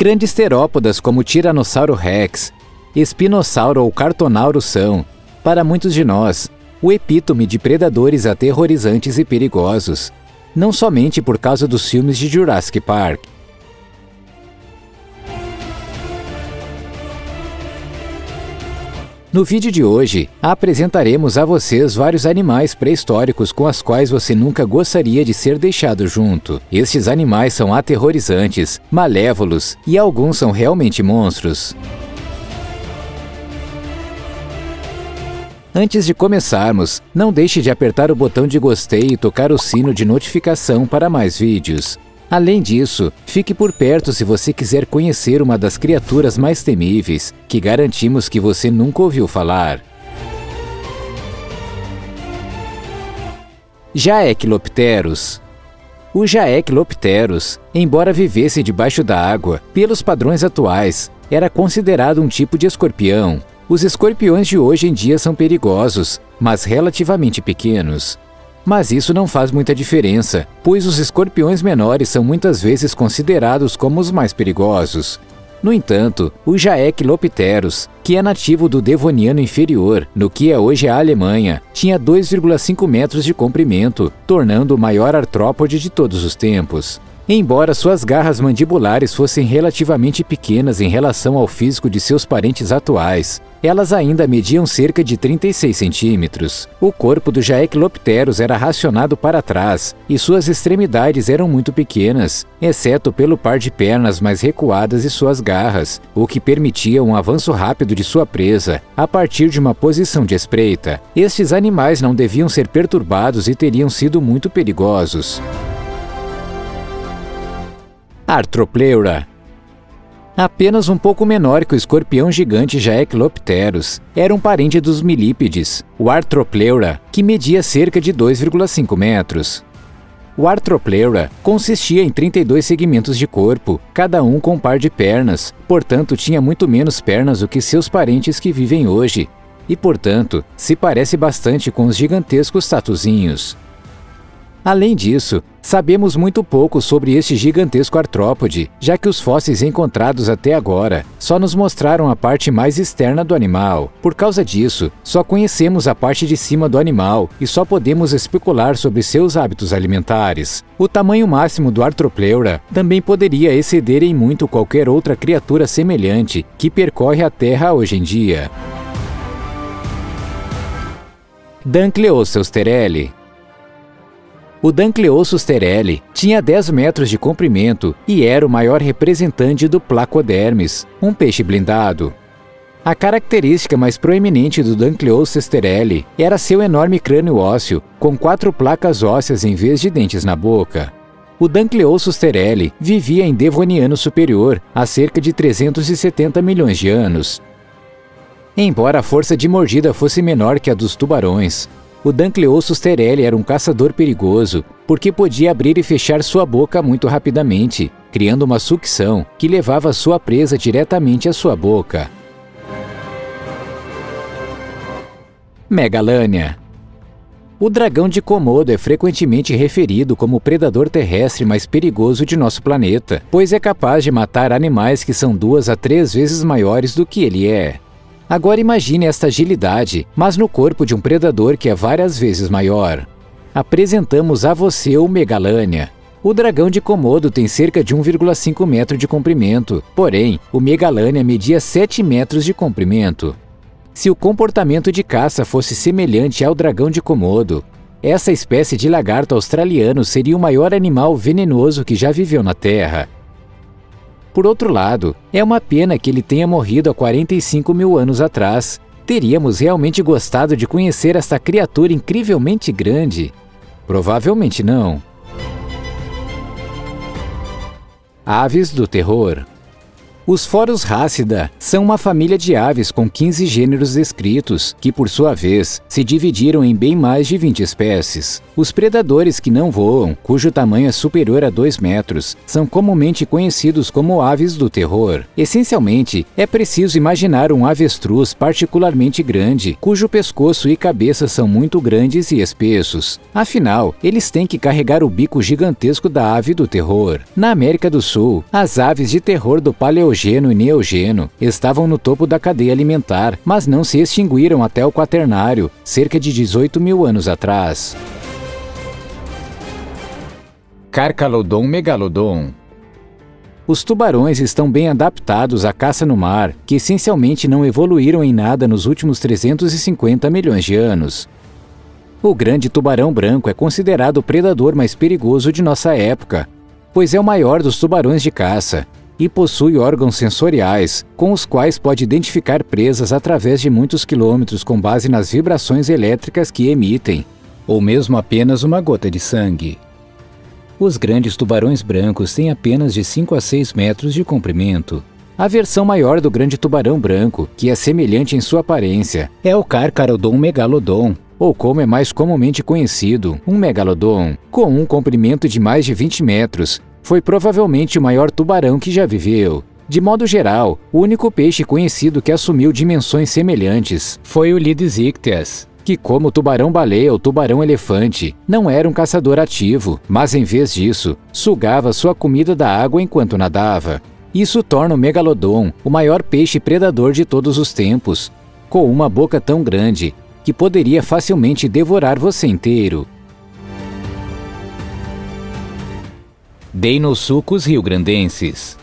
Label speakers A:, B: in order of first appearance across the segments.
A: Grandes terópodas como Tiranossauro Rex, Espinossauro ou Cartonauro são, para muitos de nós, o epítome de predadores aterrorizantes e perigosos, não somente por causa dos filmes de Jurassic Park. No vídeo de hoje, apresentaremos a vocês vários animais pré-históricos com os quais você nunca gostaria de ser deixado junto. Estes animais são aterrorizantes, malévolos e alguns são realmente monstros. Antes de começarmos, não deixe de apertar o botão de gostei e tocar o sino de notificação para mais vídeos. Além disso, fique por perto se você quiser conhecer uma das criaturas mais temíveis, que garantimos que você nunca ouviu falar. Jaequilopterus. O Jaequilopterus, embora vivesse debaixo da água, pelos padrões atuais, era considerado um tipo de escorpião. Os escorpiões de hoje em dia são perigosos, mas relativamente pequenos. Mas isso não faz muita diferença, pois os escorpiões menores são muitas vezes considerados como os mais perigosos. No entanto, o Jaequilopterus, que é nativo do Devoniano inferior, no que é hoje a Alemanha, tinha 2,5 metros de comprimento, tornando o maior artrópode de todos os tempos. Embora suas garras mandibulares fossem relativamente pequenas em relação ao físico de seus parentes atuais, elas ainda mediam cerca de 36 centímetros. O corpo do Jaequilopterus era racionado para trás e suas extremidades eram muito pequenas, exceto pelo par de pernas mais recuadas e suas garras, o que permitia um avanço rápido de sua presa a partir de uma posição de espreita. Estes animais não deviam ser perturbados e teriam sido muito perigosos. Arthropleura. Apenas um pouco menor que o escorpião gigante Jaequilopterus, era um parente dos milípedes, o Arthropleura, que media cerca de 2,5 metros. O Arthropleura consistia em 32 segmentos de corpo, cada um com um par de pernas, portanto tinha muito menos pernas do que seus parentes que vivem hoje, e portanto se parece bastante com os gigantescos tatuzinhos. Além disso, sabemos muito pouco sobre este gigantesco artrópode, já que os fósseis encontrados até agora só nos mostraram a parte mais externa do animal. Por causa disso, só conhecemos a parte de cima do animal e só podemos especular sobre seus hábitos alimentares. O tamanho máximo do Arthropleura também poderia exceder em muito qualquer outra criatura semelhante que percorre a Terra hoje em dia. Dunkleosteus terrelli. O Dunkleosteus terrelli tinha 10 metros de comprimento e era o maior representante do Placodermes, um peixe blindado. A característica mais proeminente do Dunkleosteus terrelli era seu enorme crânio ósseo, com 4 placas ósseas em vez de dentes na boca. O Dunkleosteus terrelli vivia em Devoniano superior há cerca de 370 milhões de anos. Embora a força de mordida fosse menor que a dos tubarões, o Dunkleosteus terrelli era um caçador perigoso, porque podia abrir e fechar sua boca muito rapidamente, criando uma sucção que levava sua presa diretamente à sua boca. Megalania. O dragão de Komodo é frequentemente referido como o predador terrestre mais perigoso de nosso planeta, pois é capaz de matar animais que são 2 a 3 vezes maiores do que ele é. Agora imagine esta agilidade, mas no corpo de um predador que é várias vezes maior. Apresentamos a você o Megalania. O dragão de Komodo tem cerca de 1,5 metro de comprimento, porém, o Megalania media 7 metros de comprimento. Se o comportamento de caça fosse semelhante ao dragão de Komodo, essa espécie de lagarto australiano seria o maior animal venenoso que já viveu na Terra. Por outro lado, é uma pena que ele tenha morrido há 45 mil anos atrás. Teríamos realmente gostado de conhecer esta criatura incrivelmente grande? Provavelmente não. Aves do terror. Os Phorus rhacida são uma família de aves com 15 gêneros descritos, que por sua vez se dividiram em bem mais de 20 espécies. Os predadores que não voam, cujo tamanho é superior a 2 metros, são comumente conhecidos como aves do terror. Essencialmente, é preciso imaginar um avestruz particularmente grande, cujo pescoço e cabeça são muito grandes e espessos. Afinal, eles têm que carregar o bico gigantesco da ave do terror. Na América do Sul, as aves de terror do Paleogeno e Neogeno estavam no topo da cadeia alimentar, mas não se extinguiram até o Quaternário, cerca de 18 mil anos atrás. Carchalodon megalodon. Os tubarões estão bem adaptados à caça no mar, que essencialmente não evoluíram em nada nos últimos 350 milhões de anos. O grande tubarão branco é considerado o predador mais perigoso de nossa época, pois é o maior dos tubarões de caça e possui órgãos sensoriais, com os quais pode identificar presas através de muitos quilômetros com base nas vibrações elétricas que emitem, ou mesmo apenas uma gota de sangue. Os grandes tubarões brancos têm apenas de 5 a 6 metros de comprimento. A versão maior do grande tubarão branco, que é semelhante em sua aparência, é o Carcharodon megalodon, ou como é mais comumente conhecido, um megalodon, com um comprimento de mais de 20 metros. Foi provavelmente o maior tubarão que já viveu. De modo geral, o único peixe conhecido que assumiu dimensões semelhantes foi o Lidisictias, que, como o tubarão-baleia ou tubarão-elefante, não era um caçador ativo, mas em vez disso, sugava sua comida da água enquanto nadava. Isso torna o megalodon o maior peixe predador de todos os tempos, com uma boca tão grande que poderia facilmente devorar você inteiro. Deinosuchus riograndensis.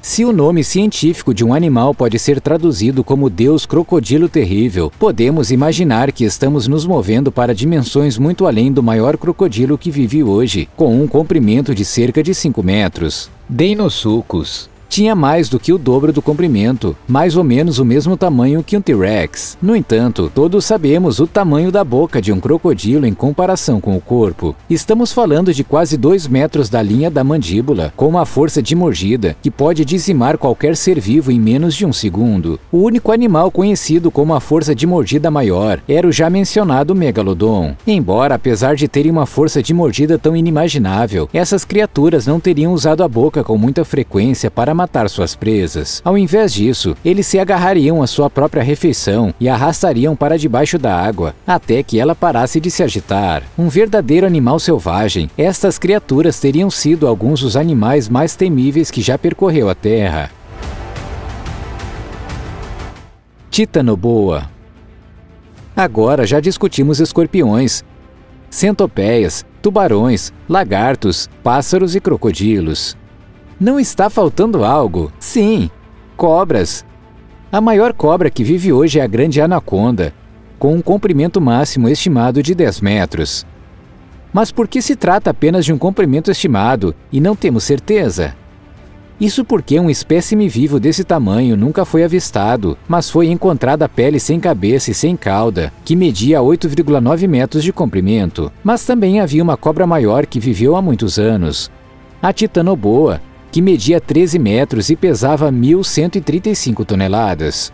A: Se o nome científico de um animal pode ser traduzido como Deus Crocodilo Terrível, podemos imaginar que estamos nos movendo para dimensões muito além do maior crocodilo que vive hoje, com um comprimento de cerca de 5 metros. Deinosuchus tinha mais do que o dobro do comprimento, mais ou menos o mesmo tamanho que um T-Rex. No entanto, todos sabemos o tamanho da boca de um crocodilo em comparação com o corpo. Estamos falando de quase 2 metros da linha da mandíbula, com uma força de mordida que pode dizimar qualquer ser vivo em menos de um segundo. O único animal conhecido com uma força de mordida maior era o já mencionado megalodon. Embora, apesar de terem uma força de mordida tão inimaginável, essas criaturas não teriam usado a boca com muita frequência para matar suas presas. Ao invés disso, eles se agarrariam à sua própria refeição e arrastariam para debaixo da água, até que ela parasse de se agitar. Um verdadeiro animal selvagem, estas criaturas teriam sido alguns dos animais mais temíveis que já percorreu a Terra. Titanoboa. Agora já discutimos escorpiões, centopeias, tubarões, lagartos, pássaros e crocodilos. Não está faltando algo? Sim, cobras. A maior cobra que vive hoje é a grande anaconda, com um comprimento máximo estimado de 10 metros. Mas por que se trata apenas de um comprimento estimado e não temos certeza? Isso porque um espécime vivo desse tamanho nunca foi avistado, mas foi encontrada a pele sem cabeça e sem cauda, que media 8,9 metros de comprimento. Mas também havia uma cobra maior que viveu há muitos anos, a Titanoboa, que media 13 metros e pesava 1.135 toneladas.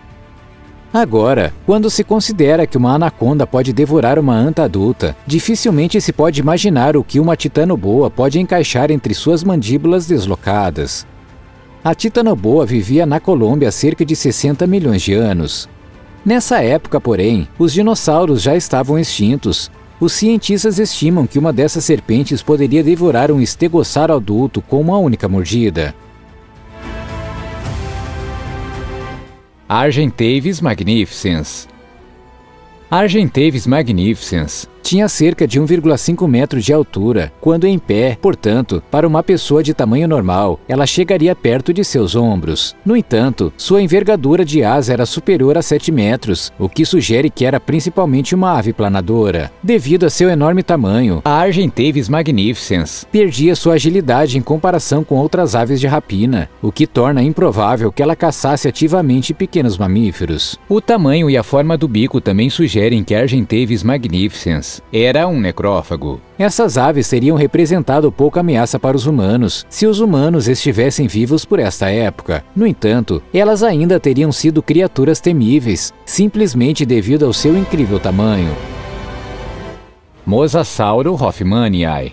A: Agora, quando se considera que uma anaconda pode devorar uma anta adulta, dificilmente se pode imaginar o que uma titanoboa pode encaixar entre suas mandíbulas deslocadas. A titanoboa vivia na Colômbia há cerca de 60 milhões de anos. Nessa época, porém, os dinossauros já estavam extintos. Os cientistas estimam que uma dessas serpentes poderia devorar um estegossauro adulto com uma única mordida. Argentavis magnificens. Argentavis magnificens tinha cerca de 1,5 metros de altura, quando em pé, portanto, para uma pessoa de tamanho normal, ela chegaria perto de seus ombros. No entanto, sua envergadura de asa era superior a 7 metros, o que sugere que era principalmente uma ave planadora. Devido a seu enorme tamanho, a Argentavis magnificens perdia sua agilidade em comparação com outras aves de rapina, o que torna improvável que ela caçasse ativamente pequenos mamíferos. O tamanho e a forma do bico também sugerem que a Argentavis magnificens Mosasaurus era um necrófago. Essas aves teriam representado pouca ameaça para os humanos se os humanos estivessem vivos por esta época. No entanto, elas ainda teriam sido criaturas temíveis, simplesmente devido ao seu incrível tamanho. Mosasauro hoffmanniae.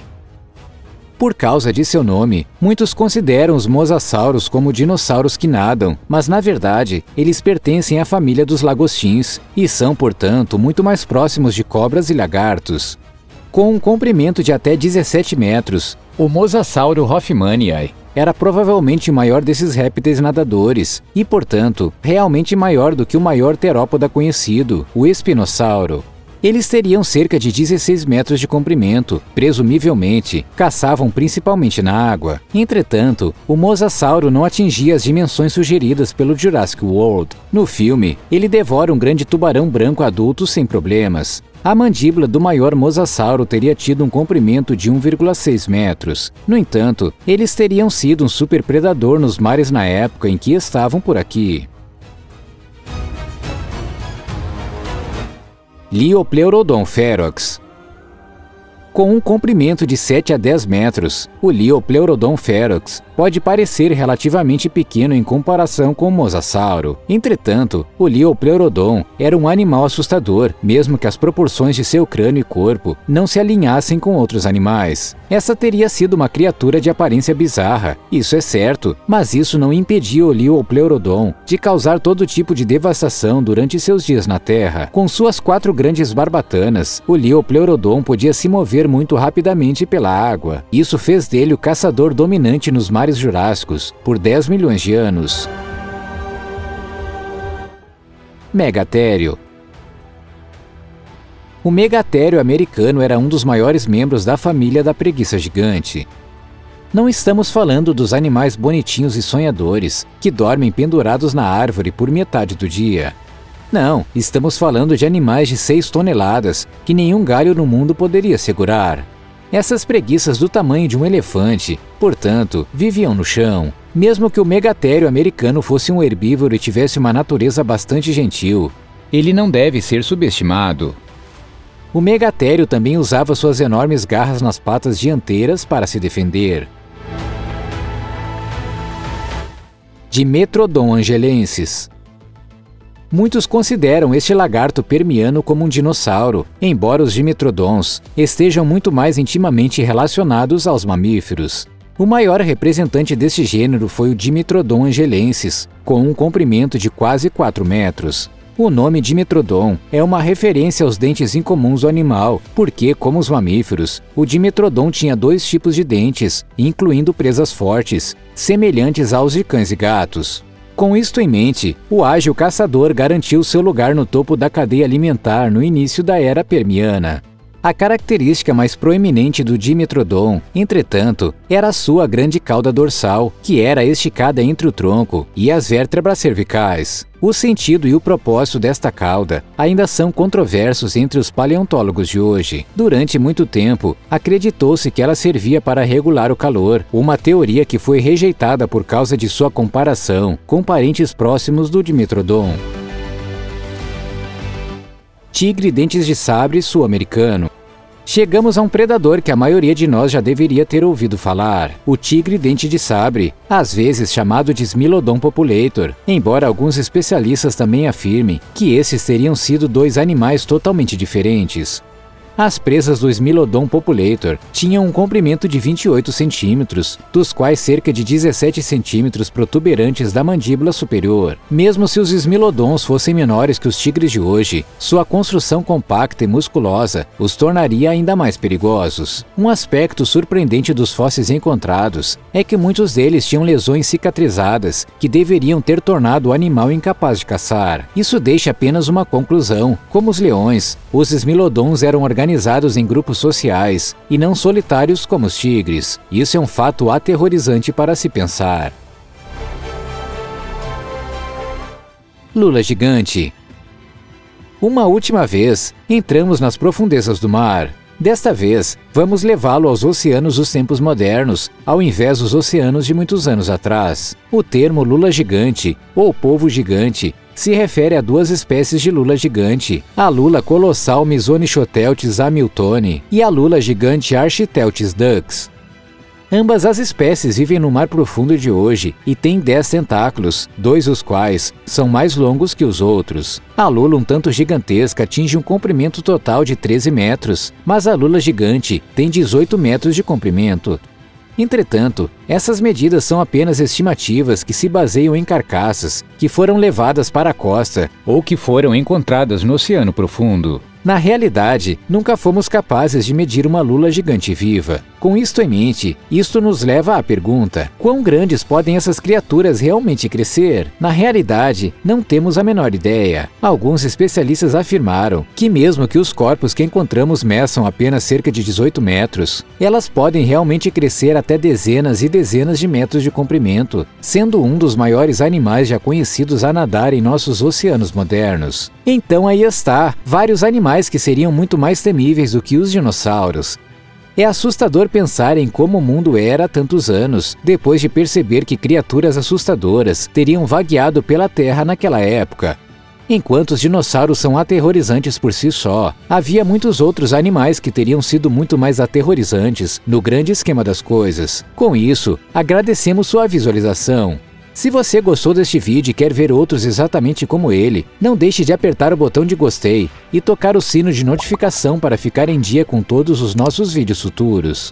A: Por causa de seu nome, muitos consideram os mosassauros como dinossauros que nadam, mas na verdade, eles pertencem à família dos lagostins e são, portanto, muito mais próximos de cobras e lagartos. Com um comprimento de até 17 metros, o Mosasauro hoffmanniae era provavelmente o maior desses répteis nadadores e, portanto, realmente maior do que o maior terópoda conhecido, o espinossauro. Eles teriam cerca de 16 metros de comprimento, presumivelmente, caçavam principalmente na água. Entretanto, o mosasauro não atingia as dimensões sugeridas pelo Jurassic World. No filme, ele devora um grande tubarão branco adulto sem problemas. A mandíbula do maior mosasauro teria tido um comprimento de 1,6 metros. No entanto, eles teriam sido um superpredador nos mares na época em que estavam por aqui. Liopleurodon ferox. Com um comprimento de 7 a 10 metros, o Liopleurodon ferox pode parecer relativamente pequeno em comparação com o mosasauro. Entretanto, o Liopleurodon era um animal assustador, mesmo que as proporções de seu crânio e corpo não se alinhassem com outros animais. Essa teria sido uma criatura de aparência bizarra, isso é certo, mas isso não impedia o Liopleurodon de causar todo tipo de devastação durante seus dias na Terra. Com suas 4 grandes barbatanas, o Liopleurodon podia se mover muito rapidamente pela água. Isso fez dele o caçador dominante nos mares jurássicos por 10 milhões de anos. Megatério. O megatério americano era um dos maiores membros da família da preguiça gigante. Não estamos falando dos animais bonitinhos e sonhadores que dormem pendurados na árvore por metade do dia. Não, estamos falando de animais de 6 toneladas que nenhum galho no mundo poderia segurar. Essas preguiças do tamanho de um elefante, portanto, viviam no chão. Mesmo que o megatério americano fosse um herbívoro e tivesse uma natureza bastante gentil, ele não deve ser subestimado. O megatério também usava suas enormes garras nas patas dianteiras para se defender. Dimetrodon angelensis. Muitos consideram este lagarto permiano como um dinossauro, embora os dimetrodons estejam muito mais intimamente relacionados aos mamíferos. O maior representante deste gênero foi o Dimetrodon angelensis, com um comprimento de quase 4 metros. O nome Dimetrodon é uma referência aos dentes incomuns do animal, porque, como os mamíferos, o Dimetrodon tinha 2 tipos de dentes, incluindo presas fortes, semelhantes aos de cães e gatos. Com isto em mente, o ágil caçador garantiu seu lugar no topo da cadeia alimentar no início da era permiana. A característica mais proeminente do Dimetrodon, entretanto, era a sua grande cauda dorsal, que era esticada entre o tronco e as vértebras cervicais. O sentido e o propósito desta cauda ainda são controversos entre os paleontólogos de hoje. Durante muito tempo, acreditou-se que ela servia para regular o calor, uma teoria que foi rejeitada por causa de sua comparação com parentes próximos do Dimetrodon. Tigre dentes de sabre sul-americano. Chegamos a um predador que a maioria de nós já deveria ter ouvido falar, o tigre dente de sabre, às vezes chamado de Smilodon populator, embora alguns especialistas também afirmem que esses teriam sido 2 animais totalmente diferentes. As presas do Smilodon populator tinham um comprimento de 28 centímetros, dos quais cerca de 17 centímetros protuberantes da mandíbula superior. Mesmo se os Smilodons fossem menores que os tigres de hoje, sua construção compacta e musculosa os tornaria ainda mais perigosos. Um aspecto surpreendente dos fósseis encontrados é que muitos deles tinham lesões cicatrizadas que deveriam ter tornado o animal incapaz de caçar. Isso deixa apenas uma conclusão: como os leões, os Smilodons eram organizados em grupos sociais e não solitários como os tigres. Isso é um fato aterrorizante para se pensar. Lula gigante. Uma última vez, entramos nas profundezas do mar. Desta vez, vamos levá-lo aos oceanos dos tempos modernos, ao invés dos oceanos de muitos anos atrás. O termo lula gigante, ou polvo gigante, se refere a duas espécies de lula gigante, a lula colossal Misonichoteuthis hamiltoni e a lula gigante Architeuthis dux. Ambas as espécies vivem no mar profundo de hoje e têm 10 tentáculos, 2 dos quais são mais longos que os outros. A lula um tanto gigantesca atinge um comprimento total de 13 metros, mas a lula gigante tem 18 metros de comprimento. Entretanto, essas medidas são apenas estimativas que se baseiam em carcaças que foram levadas para a costa ou que foram encontradas no oceano profundo. Na realidade, nunca fomos capazes de medir uma lula gigante viva. Com isto em mente, isto nos leva à pergunta: quão grandes podem essas criaturas realmente crescer? Na realidade, não temos a menor ideia. Alguns especialistas afirmaram que mesmo que os corpos que encontramos meçam apenas cerca de 18 metros, elas podem realmente crescer até dezenas e dezenas de metros de comprimento, sendo um dos maiores animais já conhecidos a nadar em nossos oceanos modernos. Então aí está, vários animais que seriam muito mais temíveis do que os dinossauros. É assustador pensar em como o mundo era há tantos anos, depois de perceber que criaturas assustadoras teriam vagueado pela Terra naquela época. Enquanto os dinossauros são aterrorizantes por si só, havia muitos outros animais que teriam sido muito mais aterrorizantes no grande esquema das coisas. Com isso, agradecemos sua visualização. Se você gostou deste vídeo e quer ver outros exatamente como ele, não deixe de apertar o botão de gostei e tocar o sino de notificação para ficar em dia com todos os nossos vídeos futuros.